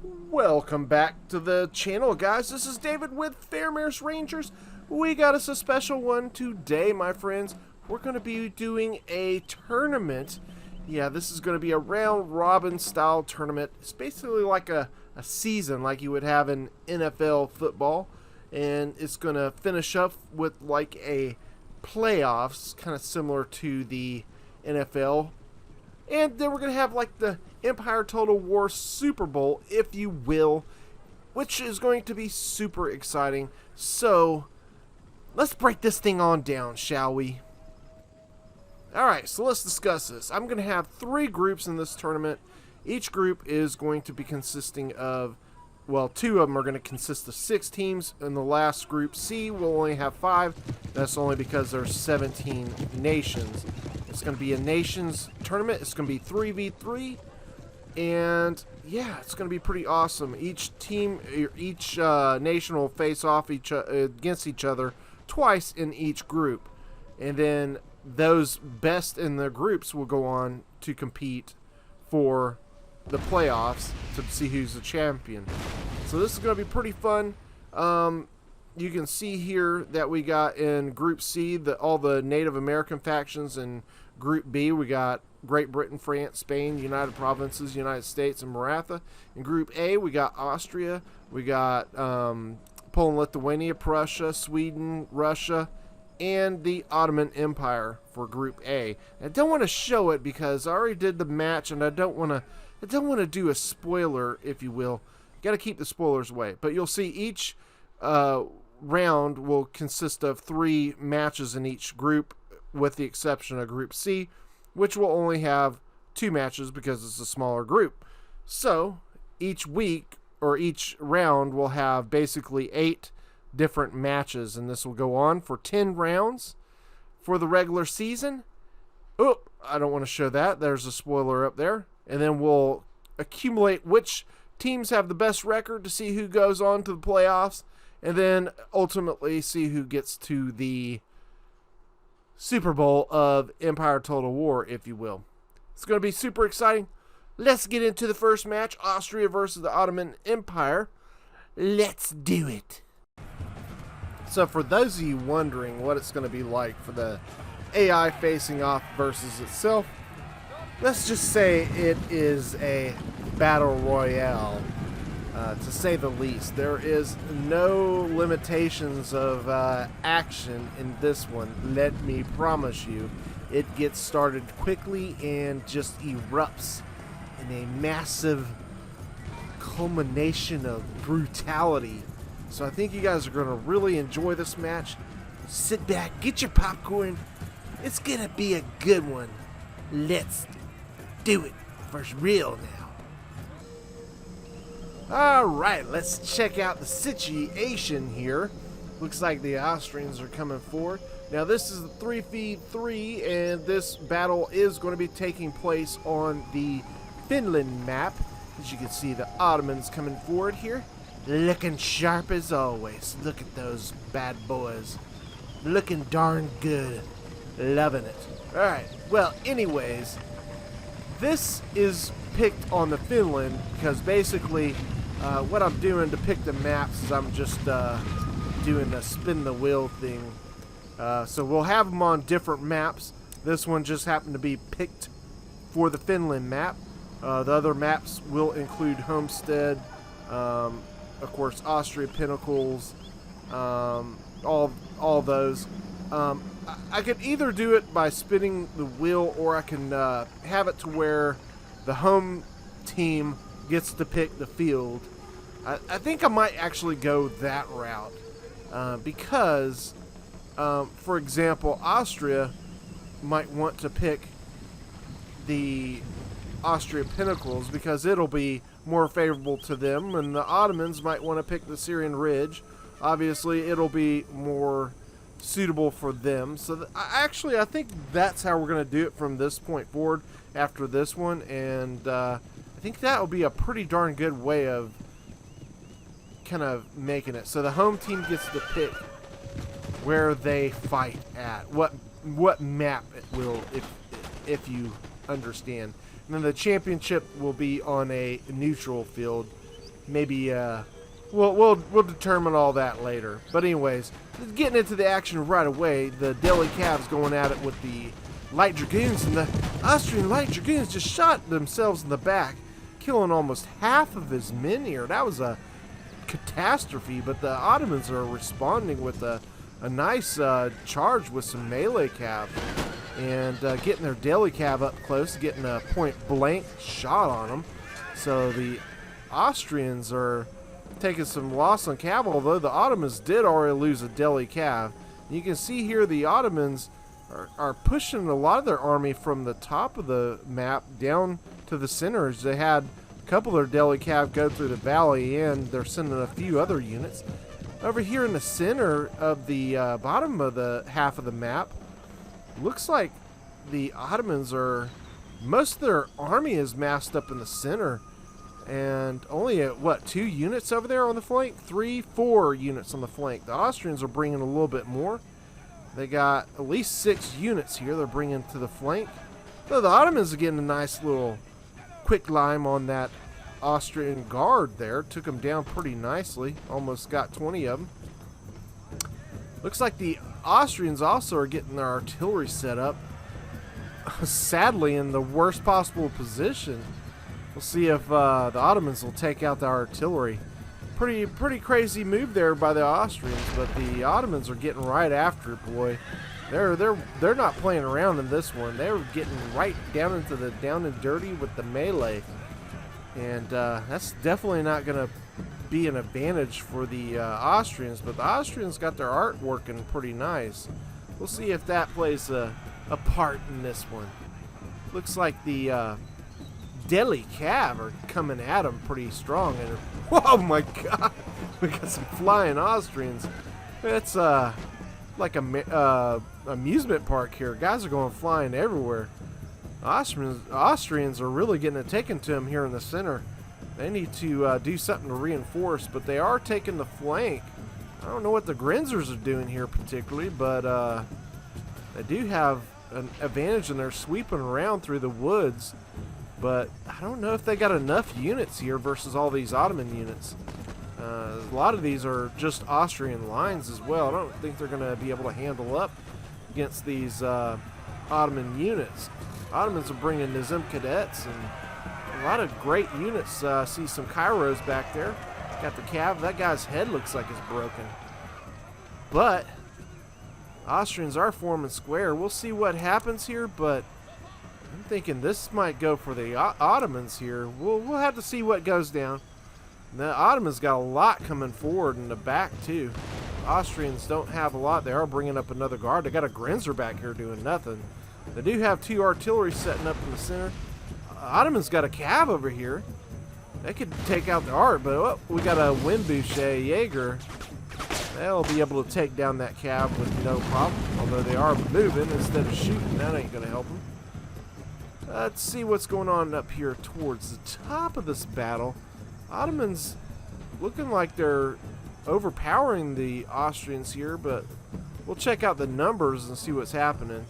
Welcome back to the channel, guys. This is David with Fairmare's Rangers. We got us a special one today, my friends. We're going to be doing a tournament. Yeah, this is going to be a round-robin style tournament. It's basically like a season like you would have in NFL football. And it's going to finish up with like a playoffs, kind of similar to the NFL. And then we're going to have like the Empire Total War Super Bowl, if you will, which is going to be super exciting. So, let's break this thing on down, shall we? Alright, so let's discuss this. I'm going to have 3 groups in this tournament. Each group is going to be consisting of, well, 2 of them are going to consist of 6 teams. And the last group, C, will only have 5. That's only because there's 17 nations. It's going to be a nations tournament. It's going to be 3v3. And yeah, it's going to be pretty awesome. Each team, each nation will face off against each other twice in each group. And then those best in the groups will go on to compete for the playoffs to see who's the champion. So this is going to be pretty fun. You can see here that we got in Group C all the Native American factions. In Group B, we got Great Britain, France, Spain, United Provinces, United States, and Maratha. In Group A, we got Austria. We got Poland, Lithuania, Prussia, Sweden, Russia, and the Ottoman Empire for Group A. I don't want to show it because I already did the match, and I don't want to do a spoiler, if you will. Got to keep the spoilers away. But you'll see each round will consist of 3 matches in each group, with the exception of Group C, which will only have 2 matches because it's a smaller group. So each week or each round will have basically 8 different matches, and this will go on for 10 rounds for the regular season. Oh, I don't want to show that. There's a spoiler up there. And then we'll accumulate which teams have the best record to see who goes on to the playoffs, and then ultimately see who gets to the Super Bowl of Empire Total War, if you will. It's going to be super exciting. Let's get into the first match. Austria versus the Ottoman Empire. Let's do it. So for those of you wondering what it's going to be like for the AI facing off versus itself, let's just say it is a battle royale. To say the least, there is no limitations of action in this one. Let me promise you, it gets started quickly and just erupts in a massive culmination of brutality. So I think you guys are going to really enjoy this match. Sit back, get your popcorn. It's going to be a good one. Let's do it for real now. Alright, let's check out the situation here. Looks like the Austrians are coming forward. Now this is the 3v3, and this battle is going to be taking place on the Finland map. As you can see, the Ottomans coming forward here. Looking sharp as always. Look at those bad boys. Looking darn good. Loving it. Alright, well anyways, this is picked on the Finland because basically what I'm doing to pick the maps is I'm just doing the spin the wheel thing. So we'll have them on different maps. This one just happened to be picked for the Finland map. The other maps will include Homestead, of course Austria, Pinnacles, all those. I could either do it by spinning the wheel, or I can have it to where the home team gets to pick the field. I think I might actually go that route because, for example, Austria might want to pick the Austria Pinnacles because it'll be more favorable to them, and the Ottomans might want to pick the Syrian Ridge. Obviously, it'll be more suitable for them. So I think that's how we're going to do it from this point forward after this one, and I think that will be a pretty darn good way of kind of making it. So the home team gets to pick where they fight at, what map it will, if you understand. And then the championship will be on a neutral field. maybe we'll determine all that later. But anyways, getting into the action right away, the Delhi Cavs going at it with the Light Dragoons, and the Austrian Light Dragoons just shot themselves in the back, killing almost half of his men here. That was a catastrophe, but the Ottomans are responding with a nice charge with some melee cav, and getting their Delhi Cav up close, getting a point-blank shot on them. So the Austrians are taking some loss on cav, although the Ottomans did already lose a Delhi Cav. You can see here the Ottomans are pushing a lot of their army from the top of the map down to the center, as they had a couple of their Delhi Cav go through the valley, and they're sending a few other units. Over here in the center of the bottom of the half of the map, looks like the Ottomans are, most of their army is massed up in the center, and only at, what, 2 units over there on the flank? 3, 4 units on the flank. The Austrians are bringing a little bit more. They got at least 6 units here they're bringing to the flank. So the Ottomans are getting a nice little quick lime on that Austrian guard there. Took them down pretty nicely. Almost got 20 of them. Looks like the Austrians also are getting their artillery set up. Sadly, in the worst possible position. We'll see if the Ottomans will take out the artillery. Pretty crazy move there by the Austrians, but the Ottomans are getting right after it, boy. They're not playing around in this one. They're getting right down into the down and dirty with the melee, and that's definitely not going to be an advantage for the Austrians. But the Austrians got their art working pretty nice. We'll see if that plays a part in this one. Looks like the Delhi Cav are coming at them pretty strong, and oh my god, we got some flying Austrians. It's like a amusement park here. Guys are going flying everywhere. Austrians are really getting it taken to them here in the center. They need to do something to reinforce, but they are taking the flank. I don't know what the Grinzers are doing here particularly, but they do have an advantage, and they're sweeping around through the woods. But I don't know if they got enough units here versus all these Ottoman units. A lot of these are just Austrian lines as well. I don't think they're going to be able to handle up against these Ottoman units. Ottomans are bringing Nizam cadets and a lot of great units. See some Chiaros back there. Got the Cav. That guy's head looks like it's broken. But Austrians are forming square. We'll see what happens here, but I'm thinking this might go for the Ottomans here. We'll have to see what goes down. The Ottomans got a lot coming forward in the back too. Austrians don't have a lot. They are bringing up another guard. They got a Grinzer back here doing nothing. They do have 2 artillery setting up in the center. Ottomans got a Cav over here. They could take out the art, but we got a Windbouche Jaeger. They'll be able to take down that Cav with no problem. Although they are moving instead of shooting. That ain't going to help them. Let's see what's going on up here towards the top of this battle. Ottomans looking like they're overpowering the Austrians here, but we'll check out the numbers and see what's happening.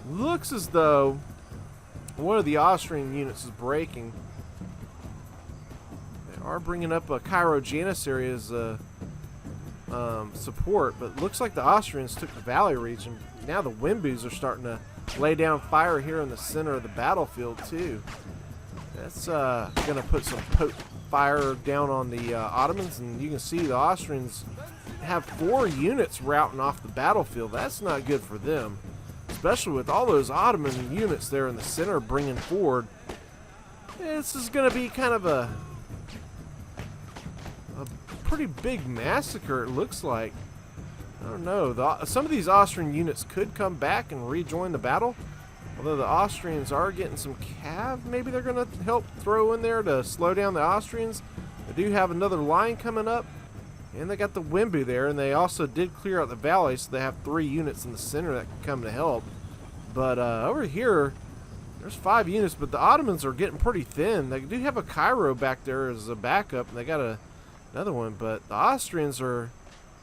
Looks as though one of the Austrian units is breaking. They are bringing up a Cairo Janissary as a support, but looks like the Austrians took the valley region. Now the Wimboos are starting to lay down fire here in the center of the battlefield too. That's going to put some fire down on the Ottomans, and you can see the Austrians have 4 units routing off the battlefield. That's not good for them, especially with all those Ottoman units there in the center bringing forward. This is going to be kind of a pretty big massacre, it looks like. I don't know. Some of these Austrian units could come back and rejoin the battle. Although the Austrians are getting some Cav, maybe they're going to help throw in there to slow down the Austrians. They do have another line coming up, and they got the Wimbu there, and they also did clear out the valley, so they have 3 units in the center that can come to help. But over here, there's 5 units, but the Ottomans are getting pretty thin. They do have a Cairo back there as a backup, and they got another one, but the Austrians are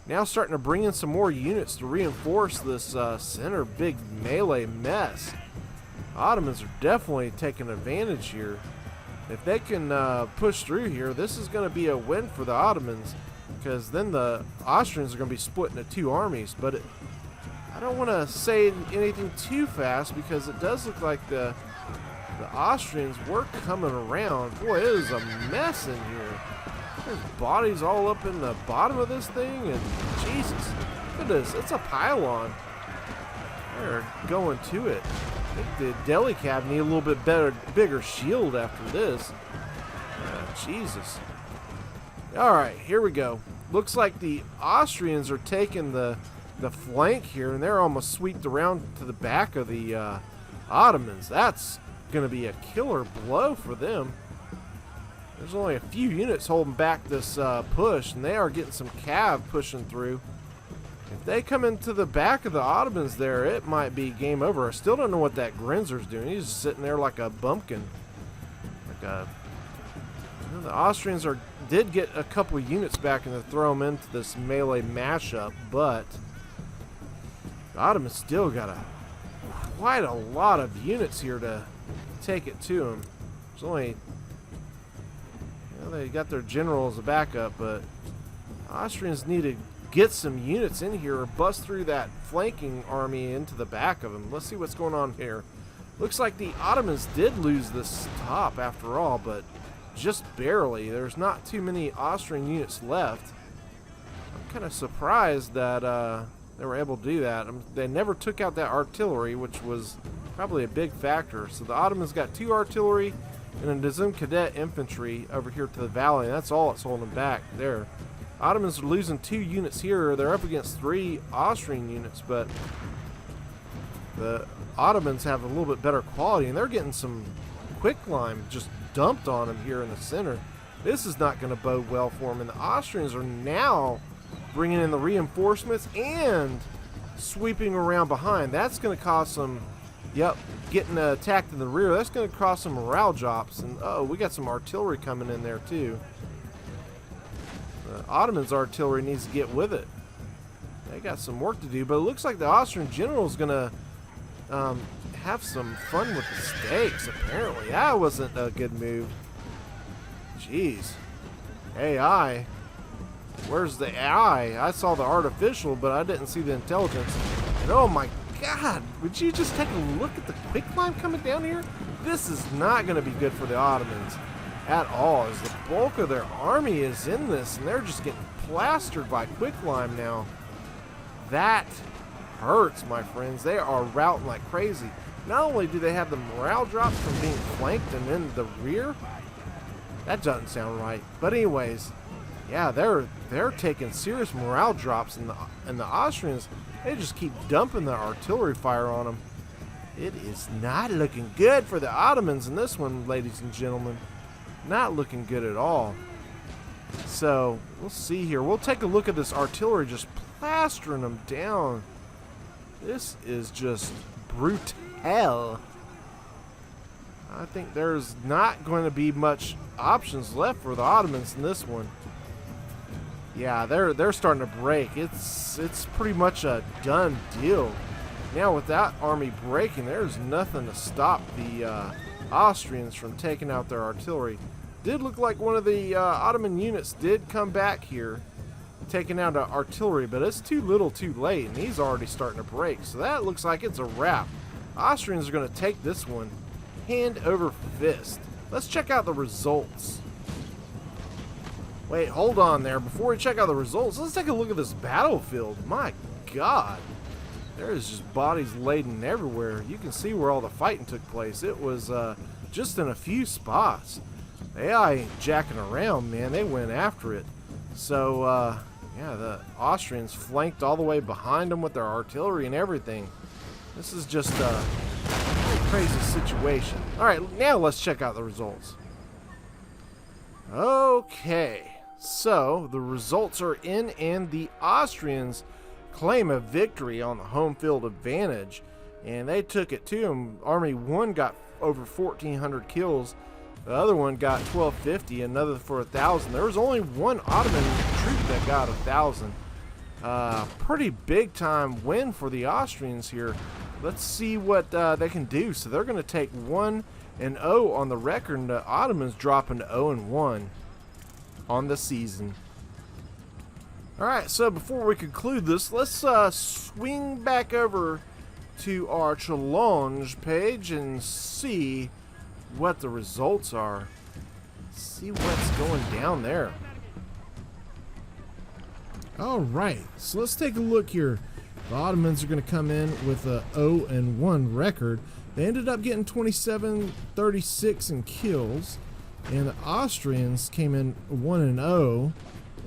now starting to bring in some more units to reinforce this center big melee mess. Ottomans are definitely taking advantage here. If they can push through here, this is going to be a win for the Ottomans, because then the Austrians are going to be split into two armies. But I don't want to say anything too fast, because it does look like the Austrians were coming around. Boy, it is a mess in here. There's bodies all up in the bottom of this thing, and Jesus, look at this. It's a pylon. They're going to it. I think the deli cab need a little bit bigger shield after this. Jesus. All right, here we go. Looks like the Austrians are taking the flank here, and they're almost swept around to the back of the Ottomans. That's going to be a killer blow for them. There's only a few units holding back this push, and they are getting some cav pushing through. If they come into the back of the Ottomans there, it might be game over. I still don't know what that Grinzer's doing. He's just sitting there like a bumpkin. The Austrians did get a couple units back and to throw them into this melee mashup, but the Ottomans still got quite a lot of units here to take it to them. There's only, they got their general as a backup, but the Austrians need to get some units in here or bust through that flanking army into the back of them. Let's see what's going on here. Looks like the Ottomans did lose this top after all, but just barely. There's not too many Austrian units left. I'm kind of surprised that they were able to do that. They never took out that artillery, which was probably a big factor. So the Ottomans got 2 artillery and a Dizim cadet infantry over here to the valley, and that's all that's holding them back there. Ottomans are losing 2 units here. They're up against 3 Austrian units, but the Ottomans have a little bit better quality, and they're getting some quicklime just dumped on them here in the center. This is not going to bode well for them, and the Austrians are now bringing in the reinforcements and sweeping around behind. That's going to cause some, getting attacked in the rear. That's going to cause some morale drops, and we got some artillery coming in there too. The Ottomans' artillery needs to get with it. They got some work to do, but it looks like the Austrian general is going to have some fun with the stakes, apparently. That wasn't a good move. Jeez. AI. Where's the AI? I saw the artificial, but I didn't see the intelligence. And oh my God, would you just take a look at the quicklime coming down here? This is not going to be good for the Ottomans at all, as the bulk of their army is in this, and they're just getting plastered by quicklime now. That hurts, my friends. They are routing like crazy. Not only do they have the morale drops from being flanked and in the rear, that doesn't sound right. But anyways, yeah, they're taking serious morale drops, and the Austrians, they just keep dumping the artillery fire on them. It is not looking good for the Ottomans in this one, ladies and gentlemen. Not looking good at all. So we'll see here. We'll take a look at this artillery just plastering them down. This is just brutal. I think there's not going to be much options left for the Ottomans in this one. Yeah, they're starting to break. It's pretty much a done deal. Now with that army breaking, there's nothing to stop the Austrians from taking out their artillery. Did look like one of the Ottoman units did come back here, taking out artillery, but it's too little too late, and he's already starting to break. So that looks like it's a wrap. Austrians are going to take this one hand over fist. Let's check out the results. Wait, hold on there. Before we check out the results, let's take a look at this battlefield. My God. There is just bodies laden everywhere. You can see where all the fighting took place. It was just in a few spots. AI ain't jacking around, man. They went after it. So, yeah, the Austrians flanked all the way behind them with their artillery and everything. This is just a crazy situation. All right, now let's check out the results. Okay, so the results are in, and the Austrians claim a victory on the home field advantage, and they took it to them. Army 1 got over 1,400 kills. The other one got 1,250, another for 1,000. There was only one Ottoman troop that got 1,000. Pretty big time win for the Austrians here. Let's see what they can do. So they're going to take 1 and 0 on the record, and the Ottomans dropping to 0-1 on the season. Alright, so before we conclude this, let's swing back over to our challenge page and see what the results are. See what's going down there. Alright, so let's take a look here. The Ottomans are going to come in with a 0-1 record. They ended up getting 27-36 in kills, and the Austrians came in 1-0,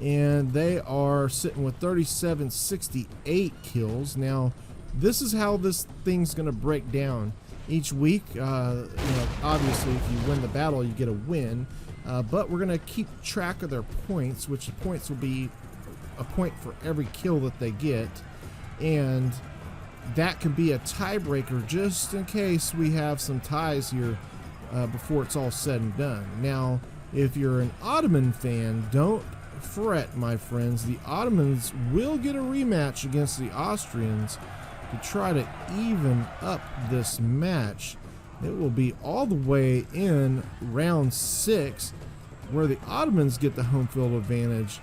and they are sitting with 37-68 kills. Now, this is how this thing's going to break down each week. You know, obviously, if you win the battle, you get a win, but we're going to keep track of their points, which the points will be a point for every kill that they get, and that can be a tiebreaker just in case we have some ties here before it's all said and done. Now, if you're an Ottoman fan, don't fret, my friends. The Ottomans will get a rematch against the Austrians to try to even up this match. It will be all the way in round 6, where the Ottomans get the home field advantage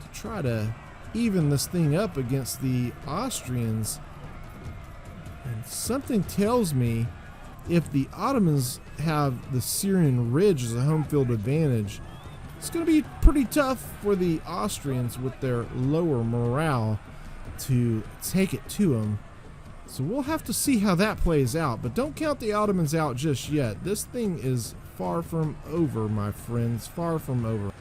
to try to even this thing up against the Austrians. And something tells me if the Ottomans have the Syrian Ridge as a home field advantage, it's going to be pretty tough for the Austrians with their lower morale to take it to them. So we'll have to see how that plays out, but don't count the Ottomans out just yet. This thing is far from over, my friends, far from over.